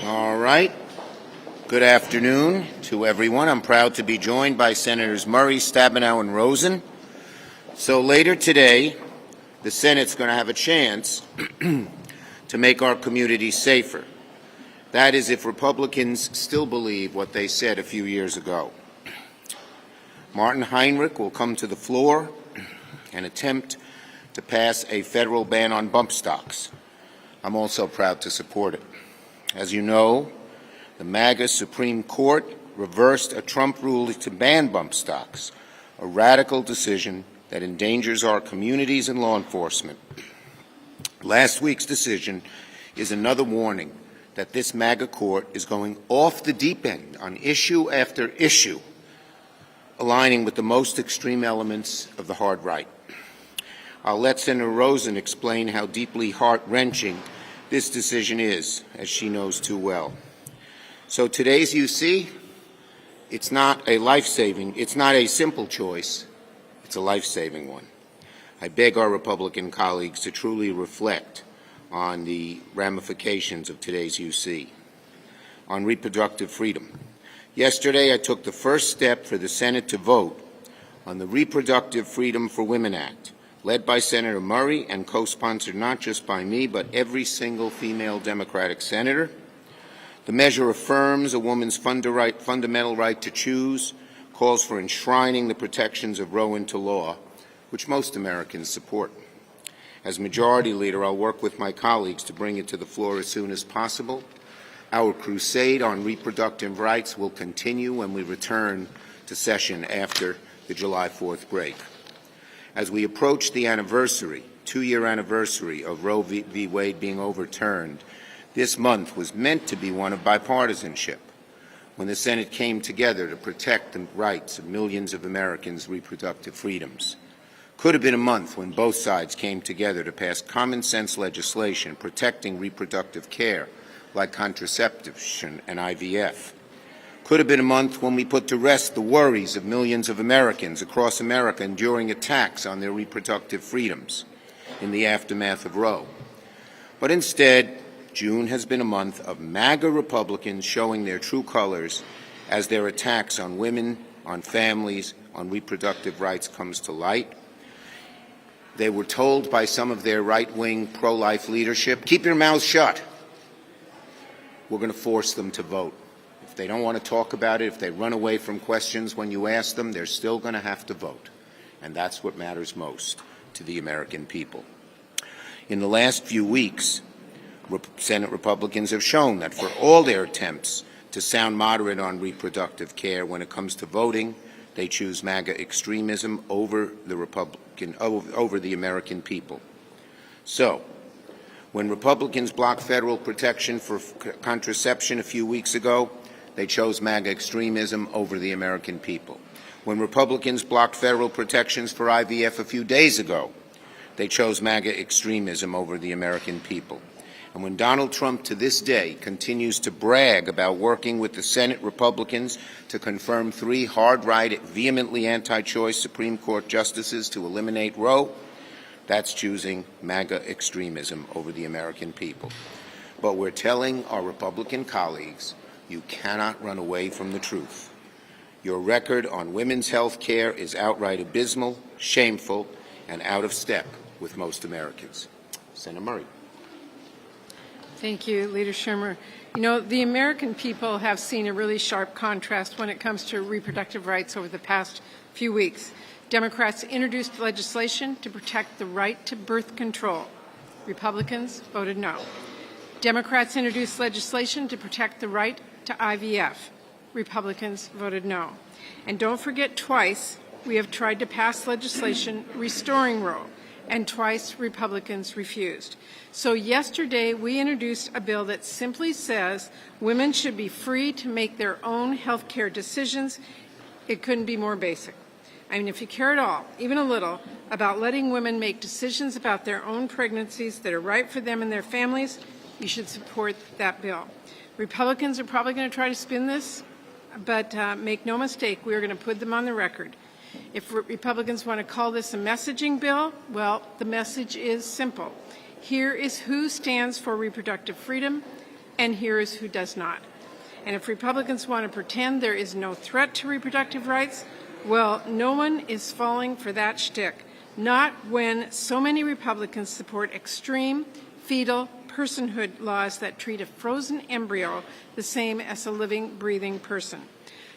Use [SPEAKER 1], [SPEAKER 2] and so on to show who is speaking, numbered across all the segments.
[SPEAKER 1] All right. Good afternoon to everyone. I'm proud to be joined by Senators Murray, Stabenow, and Rosen. So later today, the Senate's going to have a chance to make our community safer. That is, if Republicans still believe what they said a few years ago. Martin Heinrich will come to the floor and attempt to pass a federal ban on bump stocks. I'm also proud to support it. As you know, the MAGA Supreme Court reversed a Trump ruling to ban bump stocks, a radical decision that endangers our communities and law enforcement. Last week's decision is another warning that this MAGA court is going off the deep end on issue after issue, aligning with the most extreme elements of the hard right. I'll let Senator Rosen explain how deeply heart-wrenching this decision is, as she knows too well. So today's UC, it's not a simple choice, it's a life-saving one. I beg our Republican colleagues to truly reflect on the ramifications of today's UC. On reproductive freedom. Yesterday, I took the first step for the Senate to vote on the Reproductive Freedom for Women Act, led by Senator Murray and co-sponsored not just by me, but every single female Democratic senator. The measure affirms a woman's fundamental right to choose, calls for enshrining the protections of Roe into law, which most Americans support. As Majority Leader, I'll work with my colleagues to bring it to the floor as soon as possible. Our crusade on reproductive rights will continue when we return to session after the July 4th break. As we approach the two-year anniversary of Roe v. Wade being overturned, this month was meant to be one of bipartisanship, when the Senate came together to protect the rights of millions of Americans' reproductive freedoms. Could have been a month when both sides came together to pass common-sense legislation protecting reproductive care, like contraception and IVF. Could have been a month when we put to rest the worries of millions of Americans across America enduring attacks on their reproductive freedoms in the aftermath of Roe. But instead, June has been a month of MAGA Republicans showing their true colors as their attacks on women, on families, on reproductive rights comes to light. They were told by some of their right-wing pro-life leadership, keep your mouths shut. We're going to force them to vote. If they don't want to talk about it, if they run away from questions when you ask them, they're still going to have to vote. And that's what matters most to the American people. In the last few weeks, Senate Republicans have shown that for all their attempts to sound moderate on reproductive care, when it comes to voting, they choose MAGA extremism over the American people. So, when Republicans blocked federal protection for contraception a few weeks ago, they chose MAGA extremism over the American people. When Republicans blocked federal protections for IVF a few days ago, they chose MAGA extremism over the American people. And when Donald Trump to this day continues to brag about working with the Senate Republicans to confirm 3 hard-right, vehemently anti-choice Supreme Court justices to eliminate Roe, that's choosing MAGA extremism over the American people. But we're telling our Republican colleagues, you cannot run away from the truth. Your record on women's health care is outright abysmal, shameful, and out of step with most Americans. Senator Murray.
[SPEAKER 2] Thank you, Leader Schumer. You know, the American people have seen a really sharp contrast when it comes to reproductive rights over the past few weeks. Democrats introduced legislation to protect the right to birth control. Republicans voted no. Democrats introduced legislation to protect the right to IVF. Republicans voted no. And don't forget, twice we have tried to pass legislation restoring Roe, and twice Republicans refused. So yesterday we introduced a bill that simply says women should be free to make their own health care decisions. It couldn't be more basic. I mean, if you care at all, even a little, about letting women make decisions about their own pregnancies that are right for them and their families, you should support that bill. Republicans are probably going to try to spin this, but make no mistake, we are going to put them on the record. If Republicans want to call this a messaging bill, well, the message is simple. Here is who stands for reproductive freedom. and here is who does not. And if Republicans want to pretend there is no threat to reproductive rights, well, no one is falling for that shtick. Not when so many Republicans support extreme fetal personhood laws that treat a frozen embryo the same as a living, breathing person.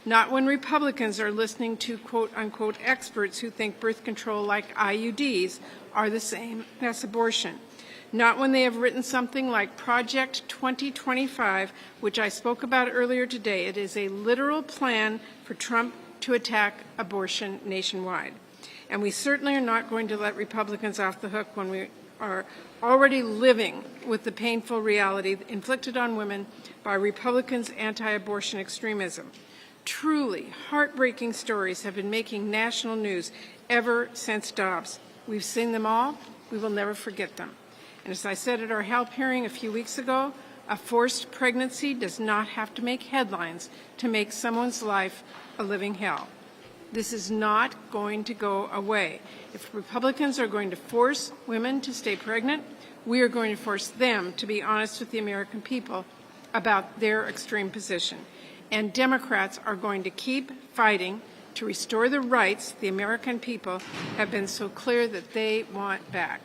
[SPEAKER 2] Not when Republicans are listening to quote-unquote experts who think birth control like IUDs are the same as abortion. Not when they have written something like Project 2025, which I spoke about earlier today. It is a literal plan for Trump to attack abortion nationwide. And we certainly are not going to let Republicans off the hook when we are already living with the painful reality inflicted on women by Republicans' anti-abortion extremism. Truly heartbreaking stories have been making national news ever since Dobbs. We've seen them all. We will never forget them. And as I said at our HELP hearing a few weeks ago, a forced pregnancy does not have to make headlines to make someone's life a living hell. This is not going to go away. If Republicans are going to force women to stay pregnant, we are going to force them to be honest with the American people about their extreme position. And Democrats are going to keep fighting to restore the rights the American people have been so clear that they want back.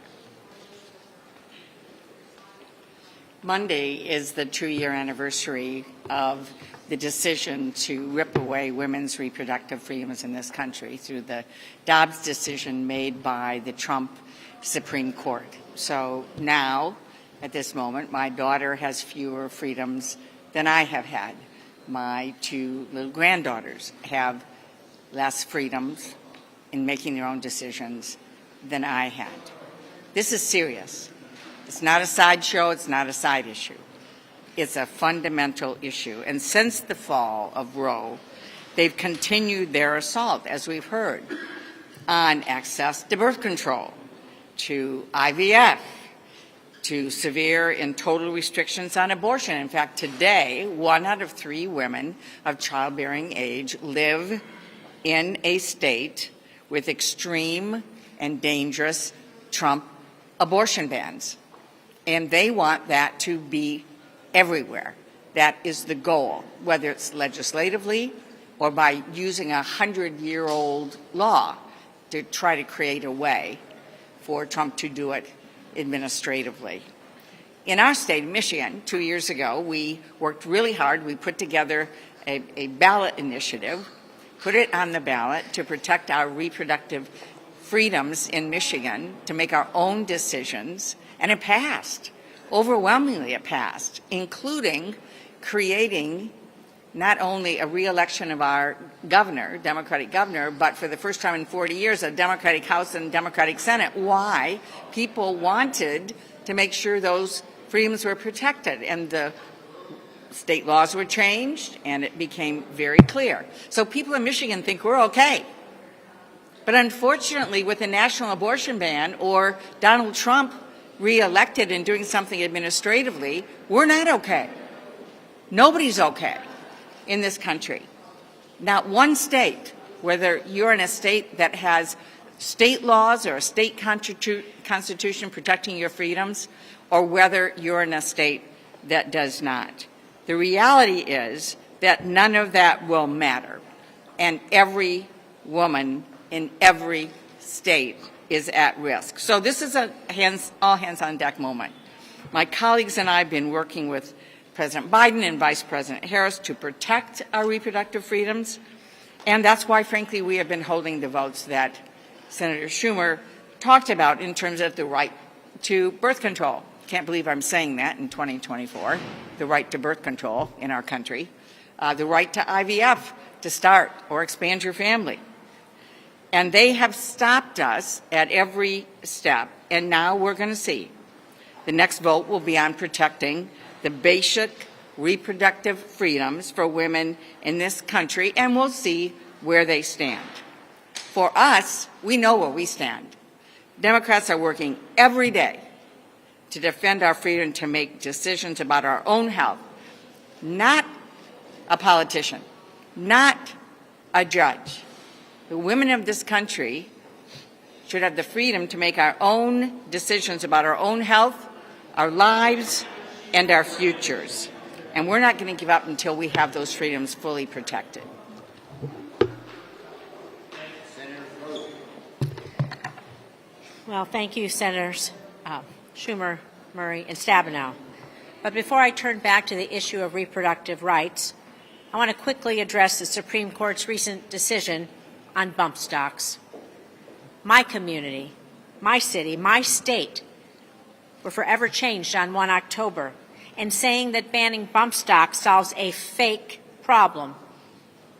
[SPEAKER 3] Monday is the 2-year anniversary of the decision to rip away women's reproductive freedoms in this country through the Dobbs decision made by the Trump Supreme Court. So now, at this moment, my daughter has fewer freedoms than I have had. My 2 little granddaughters have less freedoms in making their own decisions than I had. This is serious. It's not a sideshow. It's not a side issue. It's a fundamental issue. And since the fall of Roe, they've continued their assault, as we've heard, on access to birth control, to IVF, to severe and total restrictions on abortion. In fact, today, 1 out of 3 women of childbearing age live in a state with extreme and dangerous Trump abortion bans. And they want that to be everywhere. That is the goal, whether it's legislatively or by using a 100-year-old law to try to create a way for Trump to do it administratively. In our state, Michigan, 2 years ago, we worked really hard. We put together a ballot initiative, put it on the ballot to protect our reproductive freedoms in Michigan, to make our own decisions, and it passed. Overwhelmingly it passed, including creating not only a re-election of our governor, Democratic governor, but for the first time in 40 years, a Democratic House and Democratic Senate. Why? People wanted to make sure those freedoms were protected, and the state laws were changed, and it became very clear. So people in Michigan think we're okay. But unfortunately, with a national abortion ban or Donald Trump re-elected and doing something administratively, we're not okay. Nobody's okay in this country. Not one state, whether you're in a state that has state laws or a state constitution protecting your freedoms, or whether you're in a state that does not. The reality is that none of that will matter, and every woman in every state is at risk. So this is a all hands on deck moment. My colleagues and I have been working with President Biden and Vice President Harris to protect our reproductive freedoms, and that's why, frankly, we have been holding the votes that Senator Schumer talked about in terms of the right to birth control. Can't believe I'm saying that in 2024, the right to birth control in our country, the right to IVF to start or expand your family. And they have stopped us at every step, and now we're going to see. The next vote will be on protecting the basic reproductive freedoms for women in this country, and we'll see where they stand. For us, we know where we stand. Democrats are working every day to defend our freedom to make decisions about our own health, not a politician, not a judge. The women of this country should have the freedom to make our own decisions about our own health, our lives, and our futures. And we're not going to give up until we have those freedoms fully protected.
[SPEAKER 4] Well, thank you, Senators Schumer, Murray, and Stabenow. But before I turn back to the issue of reproductive rights, I want to quickly address the Supreme Court's recent decision on bump stocks. My community, my city, my state were forever changed on 1 October, and saying that banning bump stocks solves a fake problem.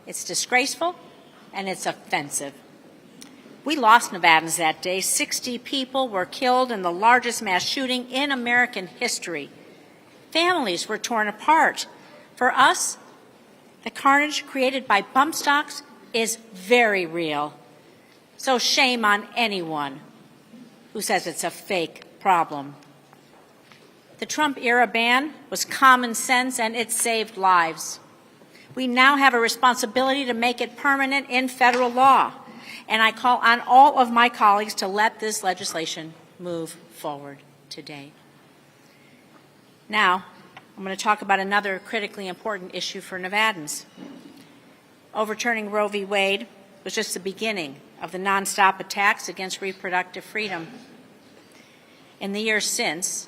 [SPEAKER 4] It's disgraceful and it's offensive. We lost Nevadans that day. 60 people were killed in the largest mass shooting in American history. Families were torn apart. For us, the carnage created by bump stocks is very real. So shame on anyone who says it's a fake problem. The Trump-era ban was common sense, and it saved lives. We now have a responsibility to make it permanent in federal law, and I call on all of my colleagues to let this legislation move forward today. Now, I'm going to talk about another critically important issue for Nevadans. Overturning Roe v. Wade was just the beginning of the nonstop attacks against reproductive freedom. In the years since,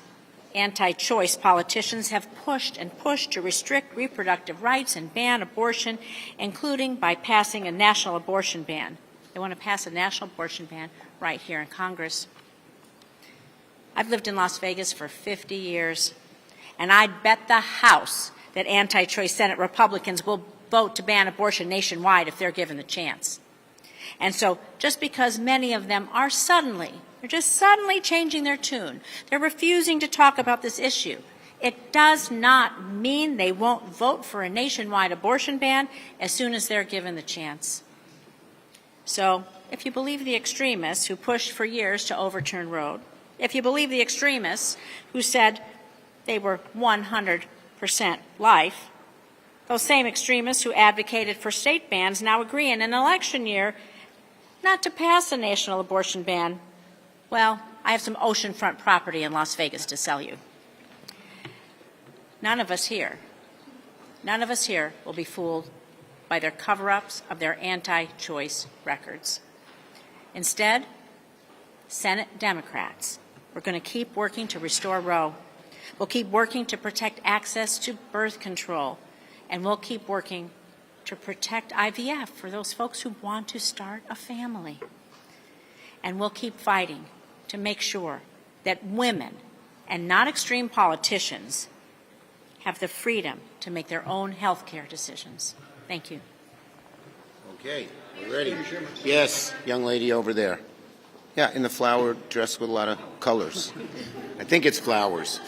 [SPEAKER 4] anti-choice politicians have pushed and pushed to restrict reproductive rights and ban abortion, including by passing a national abortion ban. They want to pass a national abortion ban right here in Congress. I've lived in Las Vegas for 50 years, and I'd bet the house that anti-choice Senate Republicans will vote to ban abortion nationwide if they're given the chance. And so just because many of them are they're just suddenly changing their tune, they're refusing to talk about this issue, it does not mean they won't vote for a nationwide abortion ban as soon as they're given the chance. So if you believe the extremists who pushed for years to overturn Roe, if you believe the extremists who said they were 100% life, those same extremists who advocated for state bans now agree in an election year not to pass a national abortion ban. Well, I have some oceanfront property in Las Vegas to sell you. None of us here will be fooled by their cover-ups of their anti-choice records. Instead, Senate Democrats, we're going to keep working to restore Roe. We'll keep working to protect access to birth control, and we'll keep working to protect IVF for those folks who want to start a family. And we'll keep fighting to make sure that women, and not extreme politicians, have the freedom to make their own health care decisions. Thank you.
[SPEAKER 1] Okay, we're ready. Yes, young lady over there. Yeah, in the flower dress with a lot of colors. I think it's flowers.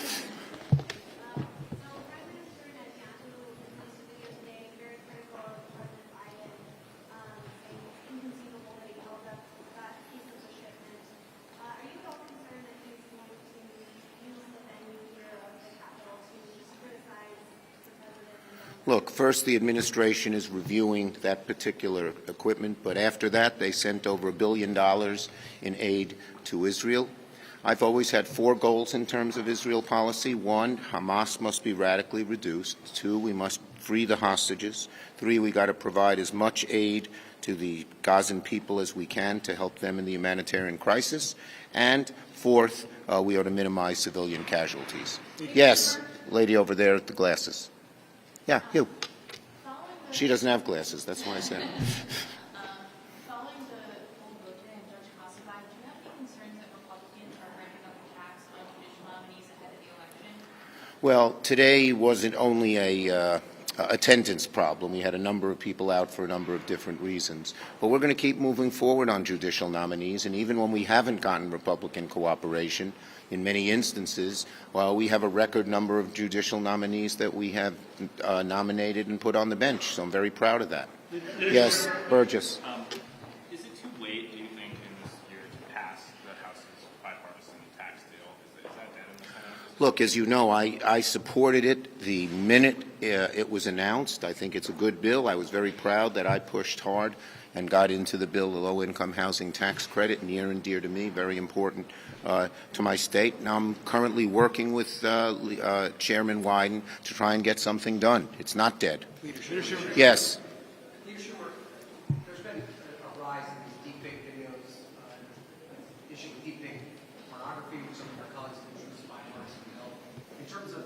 [SPEAKER 1] Look, first the administration is reviewing that particular equipment, but after that they sent over $1 billion in aid to Israel. I've always had 4 goals in terms of Israel policy. 1, Hamas must be radically reduced. 2, we must free the hostages. 3, we got to provide as much aid to the Gazan people as we can to help them in the humanitarian crisis. And 4th, we ought to minimize civilian casualties. Yes, lady over there with the glasses. Yeah, you. She doesn't have glasses. That's what I said.
[SPEAKER 5] Following the whole vote today on Judge Kosovo, do you have any concerns that Republicans are ramping up attacks on judicial nominees ahead of the election?
[SPEAKER 1] Well, today wasn't only a attendance problem. We had a number of people out for a number of different reasons. But we're going to keep moving forward on judicial nominees, and even when we haven't gotten Republican cooperation, in many instances, well, we have a record number of judicial nominees that we have nominated and put on the bench, so I'm very proud of that. Yes, Burgess.
[SPEAKER 6] Is it too late, do you think, in this year to pass the House's bipartisan tax deal? Is that dead in the Senate at this
[SPEAKER 1] Look, as you know, I supported it the minute it was announced. I think it's a good bill. I was very proud that I pushed hard and got into the bill, the low-income housing tax credit, near and dear to me, very important to my state. And I'm currently working with Chairman Wyden to try and get something done. It's not dead. Yes.
[SPEAKER 7] Leader Schumer, there's been a rise in these deepfake videos, issue with deepfake pornography, which some of our colleagues have introduced by partisan bill. In terms of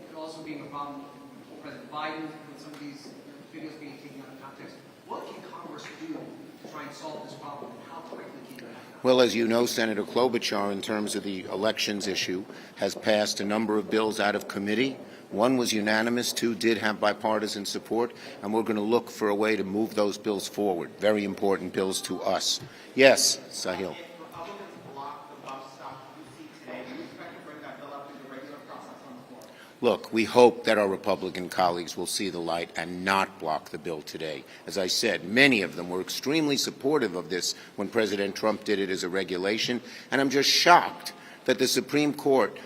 [SPEAKER 7] it also being a problem with President Biden, with some of these videos being taken out of context, what can Congress do to try and solve this problem, and how quickly can you act?
[SPEAKER 1] Well, as you know, Senator Klobuchar, in terms of the elections issue, has passed a number of bills out of committee. One was unanimous, two did have bipartisan support, and we're going to look for a way to move those bills forward. Very important bills to us. Yes, Sahil.
[SPEAKER 8] If Republicans block the bus stop we see today, do you expect to bring that bill up through the regular process on the floor?
[SPEAKER 1] Look, we hope that our Republican colleagues will see the light and not block the bill today. As I said, many of them were extremely supportive of this when President Trump did it as a regulation, and I'm just shocked that the Supreme Court,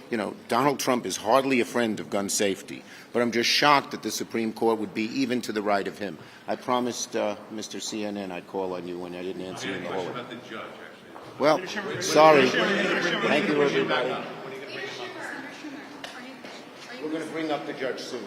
[SPEAKER 1] Donald Trump is hardly a friend of gun safety, but I'm just shocked that the Supreme Court would be even to the right of him. I promised Mr. CNN I'd call on you when I didn't answer you in the hall.
[SPEAKER 6] About the judge, actually.
[SPEAKER 1] Well, sorry. Thank you, everybody.
[SPEAKER 5] Leader Schumer,
[SPEAKER 1] We're going to bring up the judge soon.